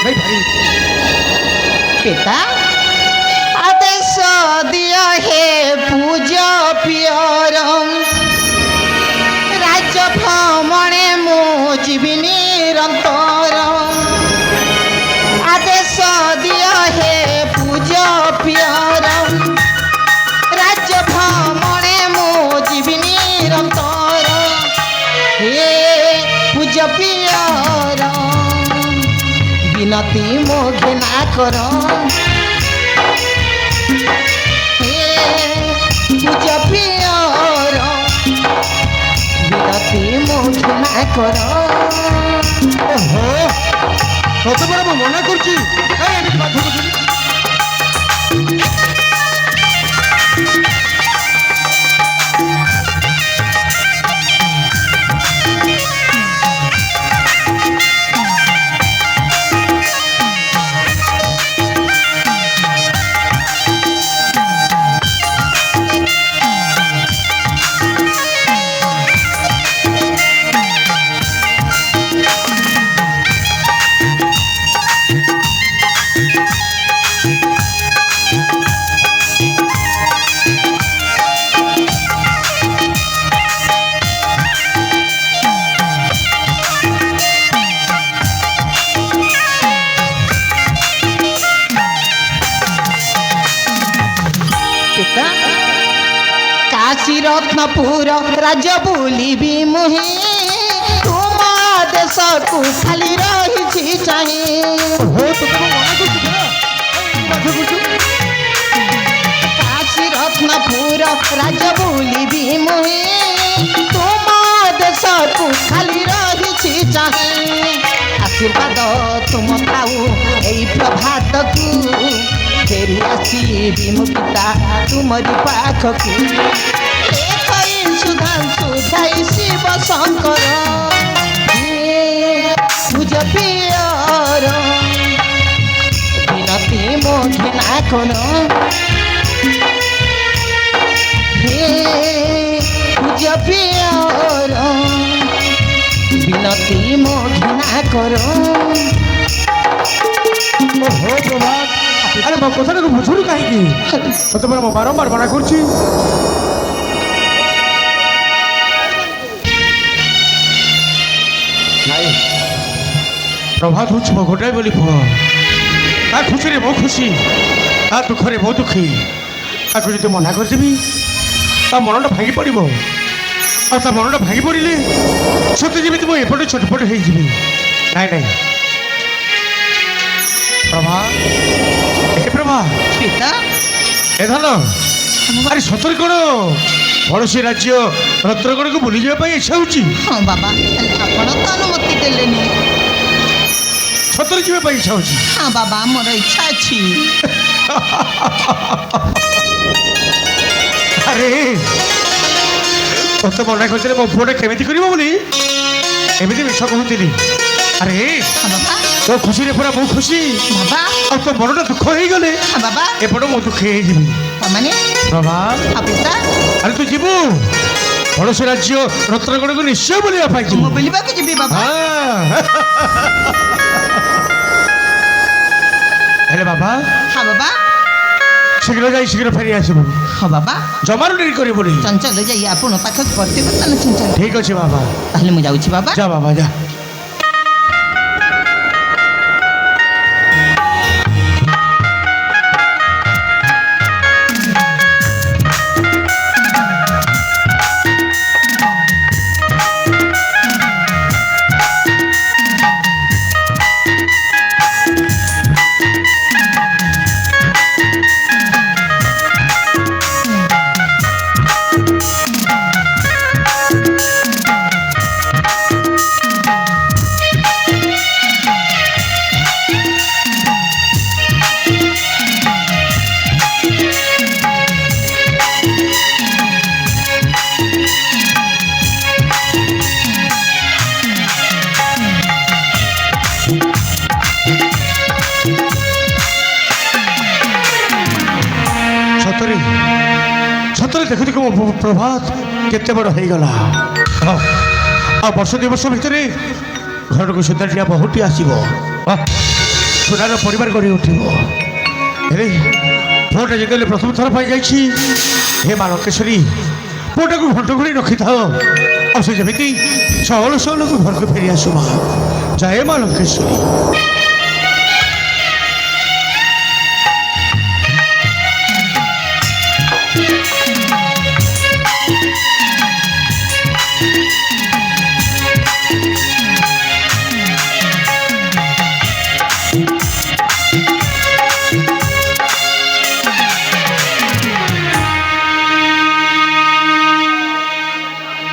ଖାଇପାରି। ପିତା ଆଦେଶ ଦିଅ ହେ ପୂଜ ପିଅର ରାଜ ଭ୍ରମଣେ ମୁଁ ଯିବି ନିରନ୍ତର ଆଦେଶ ଦିଅ ହେ ପୂଜ ପିଅର ରାଜ ଭ୍ରମଣେ ମୁଁ ଯିବି ନିରନ୍ତର হে ପୂଜ ପିଅର বিনতি মো ঘৃণা কর হে পূজ প্রিয়র বিনতি মো ঘৃণা কর। ଓହୋ ସତ ପରା ମୁଁ ମନା କରୁଛି। ଏମିତି ବାଧ୍ୟ କରୁଛନ୍ତି। কাশী রত্নপুর রাজ বুলিবি মুহি তুম দেশকু খালি রহিছি চাহি। ଓହୋ ତତେ ମୁଁ ମନା କରୁଛି ପରା। ଏମିତି ବାଧ୍ୟ କରୁଛୁ। কাশী রত্নপুর রাজ বুলিবি মুহি তুম দেশকু খালি রহিছি চাহি। আশীর্বাদ তুম পাও এই প্রভাতকু ফেরি আসিবি মো পিতা তুমরি পাখকু এই সুধাংশু ধাই শিব শঙ্কর পূজ পিয়র বিনতি মো ঘৃণা কর হে পূজ পিয়র বিনতি মো ঘৃণা কর। ଓହୋ ପ୍ରଭାତ ଆରେ ମୋ କଥାଟାକୁ ବୁଝୁନୁ କାହିଁକି? ତତେ ପରା ମୁଁ ବାରମ୍ବାର ମନା କରୁଛି। ନାଇଁ ପ୍ରଭାତ ହେଉଛି ମୋ ଗୋଟାଏ ବୋଲି ପୁଅ। ତା ଖୁସିରେ ମୁଁ ଖୁସି, ତା ଦୁଃଖରେ ମୁଁ ଦୁଃଖୀ। ତାକୁ ଯଦି ମନା କରିଦେବି ତା ମନଟା ଭାଙ୍ଗି ପଡ଼ିବ। ଆଉ ତା ମନଟା ଭାଙ୍ଗି ପଡ଼ିଲେ ସତେ ଯେମିତି ମୁଁ ଏପଟେ ଛୋଟପଟ ହେଇଯିବି। ନାଇଁ ନାଇଁ ପ୍ରଭା ଏ ପ୍ରଭା পিতা ଏ ଧନ ଆରେ ସତରେ କ'ଣ ପଡ଼ୋଶୀ ରାଜ୍ୟ ରତ୍ନଗଡ଼କୁ ବୁଲିଯିବା ପାଇଁ ଇଚ୍ଛା ହେଉଛି? ହଁ ବାବା ହେଲେ ଆପଣ ତ ଅନୁମତି ଦେଲେନି। ସତରେ ଯିବା ପାଇଁ ଇଚ୍ଛା ହେଉଛି? ହଁ ବାବା ମୋର ଇଚ୍ଛା ଅଛି। ଆରେ ତତେ ମନା କରିଥିଲେ ମୋ ପୁଅଟା କେମିତି କରିବ ବୋଲି ଏମିତି ମିଛ କହୁଥିଲି। ଆରେ ହଁ ବାବା ତୋ ଖୁସିରେ ପୁରା ମୁଁ ଖୁସି, ବାବା ଆଉ ତୋ ମନଟା ଦୁଃଖ ହେଇଗଲେ ହଁ ବାବା ଏପଟେ ମୁଁ ଦୁଃଖ ହେଇଯିବି। ମାନେ ପ୍ରଭା ହଁ ପିତା ଆରେ ତୁ ଯିବୁ ପଡ଼ୋଶୀ ରାଜ୍ୟ ରତ୍ନଗଡ଼କୁ ନିଶ୍ଚୟ ବୁଲିବା ପାଇଁ ଯିବୁ। ମୁଁ ବୁଲିବାକୁ ଯିବି ବାବା। ହେଲେ ବାବା ହଁ ବାବା ଶୀଘ୍ର ଯାଇ ଶୀଘ୍ର ଫେରି ଆସିବୁ। ହଁ ବାବା ଜମାରୁ ଡେରି କରିବୁନି। ଚଞ୍ଚଲ ଯାଇ ଆପଣ ପାଖକୁ ବର୍ତ୍ତମାନ ଚଞ୍ଚଲ। ଠିକ ଅଛି ବାବା, ତାହେଲେ ମୁଁ ଯାଉଛି ବାବା। ଯା ବାବା ଯା। ସତରେ ଦେଖୁ ଦେଖୁ ମୋ ପ୍ରଭାତ କେତେ ବଡ଼ ହେଇଗଲା। ଆଉ ବର୍ଷ ଦୁଇ ବର୍ଷ ଭିତରେ ଘରକୁ ସୁଧାରିଆ ବହୁଟି ଆସିବ। ସୁନାର ପରିବାର ଗଢ଼ି ଉଠିବ। ହେଲେ ପୁଅଟା ଯେତେବେଳେ ପ୍ରଥମ ଥର ପାଇଁ ଯାଇଛି, ହେ ମା ଲଙ୍କେଶ୍ୱରୀ ପୁଅଟାକୁ ଘଣ୍ଟ ଘୋଡ଼ି ରଖିଥାଅ, ଆଉ ସେ ଯେମିତି ସହଳ ସହଳକୁ ଘରକୁ ଫେରି ଆସୁ ମା। ଜୟ ମା ଲଙ୍କେଶ୍ୱରୀ।